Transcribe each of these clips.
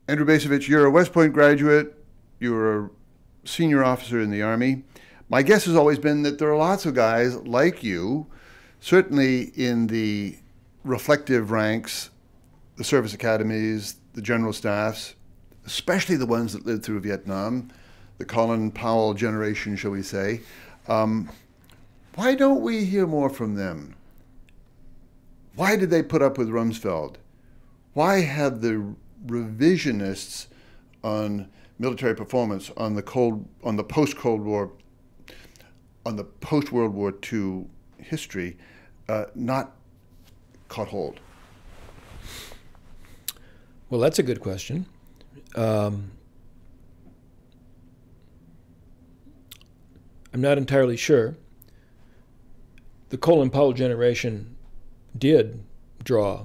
Andrew Bacevich, you're a West Point graduate. You're a senior officer in the Army. My guess has always been that there are lots of guys like you, certainly in the reflective ranks, the service academies, the general staffs, especially the ones that lived through Vietnam, the Colin Powell generation, shall we say. Why don't we hear more from them? Why did they put up with Rumsfeld? Why have the revisionists on military performance, on the post-Cold War, on the post-World War II history, not caught hold? Well, that's a good question. I'm not entirely sure. The Colin Powell generation did draw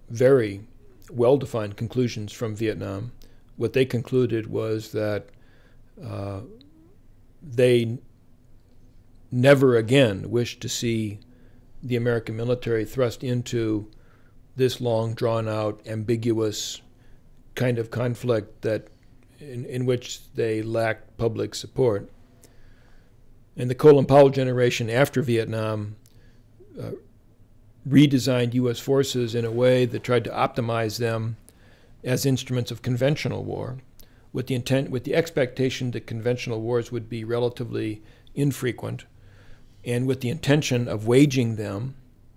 very well-defined conclusions from Vietnam. What they concluded was that they never again wished to see the American military thrust into this long, drawn-out, ambiguous kind of conflict that in which they lacked public support. And the Colin Powell generation after Vietnam redesigned U.S. forces in a way that tried to optimize them as instruments of conventional war, with the expectation that conventional wars would be relatively infrequent, and with the intention of waging them,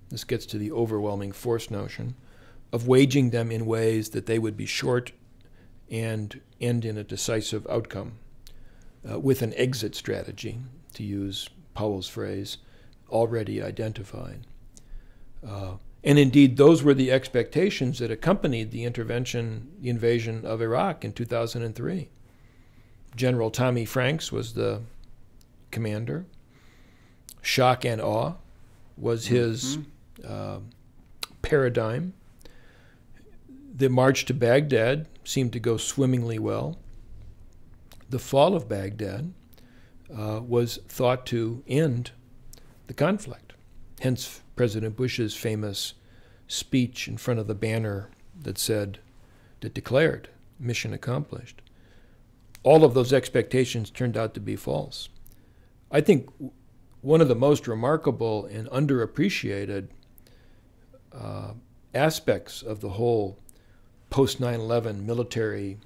this gets to the overwhelming force notion, of waging them in ways that they would be short and end in a decisive outcome, with an exit strategy, to use Powell's phrase, already identified. And indeed, those were the expectations that accompanied the invasion of Iraq in 2003. General Tommy Franks was the commander. Shock and awe was his paradigm. The march to Baghdad seemed to go swimmingly well. The fall of Baghdad was thought to end the conflict. Hence President Bush's famous speech in front of the banner that declared mission accomplished. All of those expectations turned out to be false. I think one of the most remarkable and underappreciated aspects of the whole post-9/11 military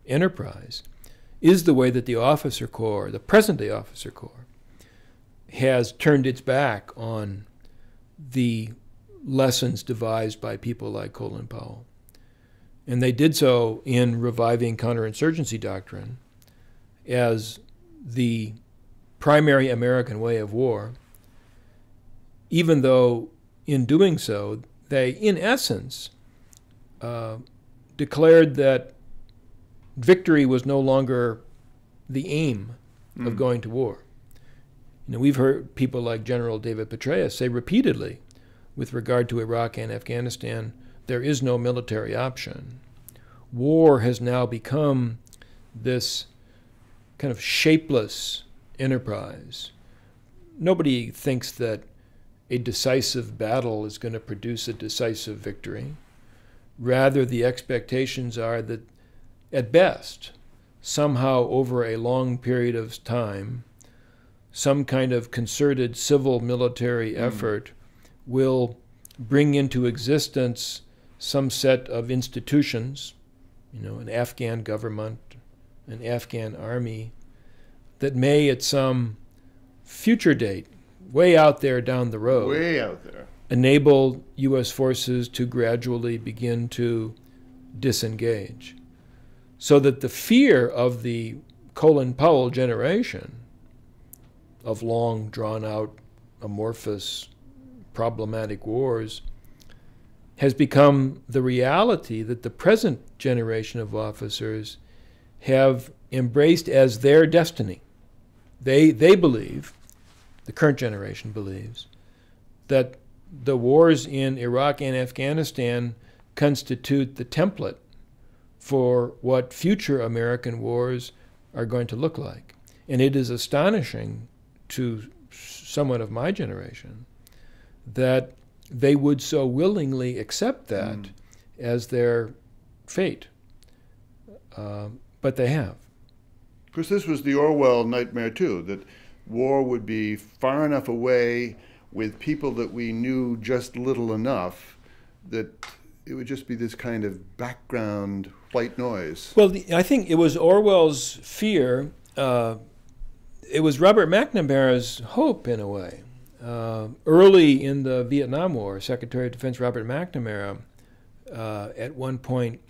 enterprise is the way that the officer corps, the present-day officer corps, has turned its back on the lessons devised by people like Colin Powell. And they did so in reviving counterinsurgency doctrine as the primary American way of war, even though in doing so, they, in essence, declared that victory was no longer the aim of going to war. You know, we've heard people like General David Petraeus say repeatedly, with regard to Iraq and Afghanistan, there is no military option. War has now become this kind of shapeless enterprise. Nobody thinks that a decisive battle is going to produce a decisive victory. Rather, the expectations are that, at best, somehow over a long period of time, some kind of concerted civil military effort will bring into existence some set of institutions, you know, an Afghan government, an Afghan army, that may at some future date, way out there down the road, Way out there. enable U.S. forces to gradually begin to disengage. So that the fear of the Colin Powell generation of long, drawn-out, amorphous, problematic wars has become the reality that the present generation of officers have embraced as their destiny. They believe, the current generation believes, that the wars in Iraq and Afghanistan constitute the template for what future American wars are going to look like. And it is astonishing to someone of my generation that they would so willingly accept that as their fate. But they have. Because this was the Orwell nightmare too, that war would be far enough away with people that we knew just little enough that it would just be this kind of background white noise. Well, I think it was Orwell's fear. It was Robert McNamara's hope, in a way. Early in the Vietnam War, Secretary of Defense Robert McNamara at one point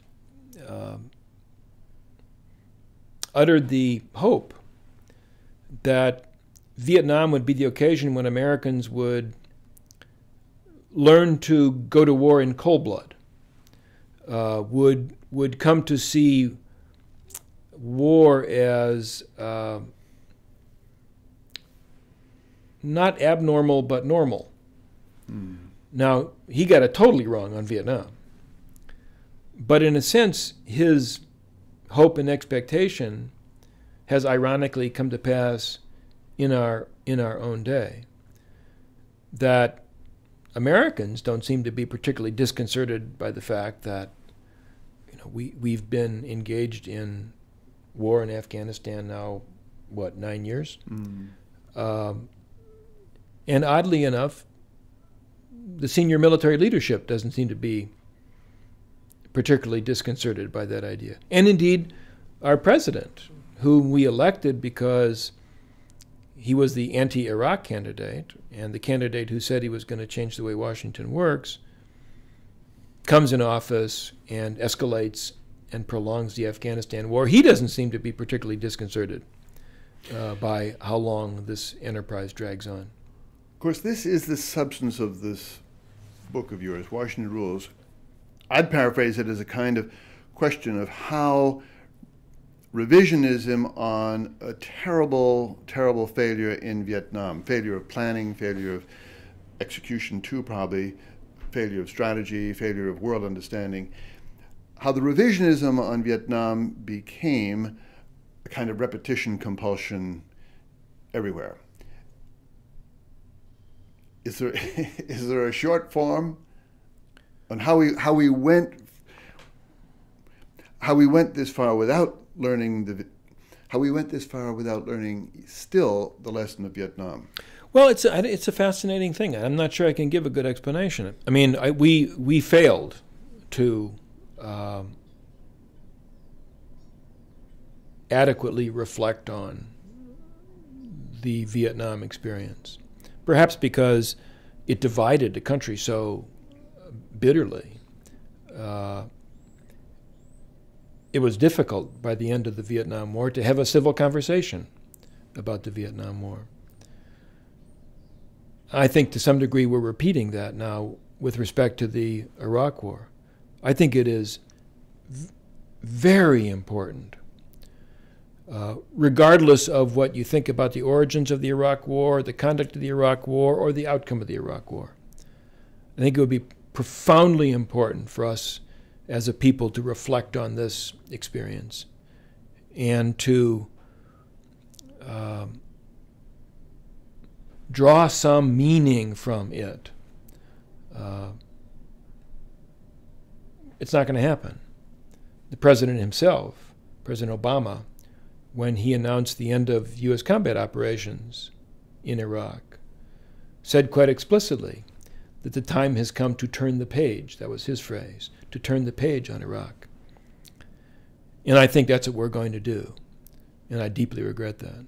uttered the hope that Vietnam would be the occasion when Americans would learn to go to war in cold blood, would come to see war as not abnormal but normal. Now, he got it totally wrong on Vietnam. But in a sense, his hope and expectation has ironically come to pass in our own day. That Americans don't seem to be particularly disconcerted by the fact that we've been engaged in war in Afghanistan now, 9 years? And oddly enough, the senior military leadership doesn't seem to be particularly disconcerted by that idea. And indeed, our president, whom we elected because he was the anti-Iraq candidate and the candidate who said he was going to change the way Washington works, comes in office and escalates and prolongs the Afghanistan war. He doesn't seem to be particularly disconcerted by how long this enterprise drags on. Of course, this is the substance of this book of yours, Washington Rules. I'd paraphrase it as a kind of question of how revisionism on a terrible, terrible failure in Vietnam, failure of planning, failure of execution too probably, failure of strategy, failure of world understanding, how the revisionism on Vietnam became a kind of repetition compulsion everywhere. Is there a short form on how we went this far without learning still the lesson of Vietnam? Well, it's a fascinating thing. I'm not sure I can give a good explanation. I mean, we failed to adequately reflect on the Vietnam experience. Perhaps because it divided the country so bitterly. It was difficult by the end of the Vietnam War to have a civil conversation about the Vietnam War. I think to some degree we're repeating that now with respect to the Iraq War. I think it is very important, regardless of what you think about the origins of the Iraq War, the conduct of the Iraq War, or the outcome of the Iraq War. I think it would be profoundly important for us as a people to reflect on this experience and to draw some meaning from it. It's not going to happen. The president himself, President Obama, when he announced the end of U.S. combat operations in Iraq, said quite explicitly that the time has come to turn the page. That was his phrase, to turn the page on Iraq. And I think that's what we're going to do. And I deeply regret that.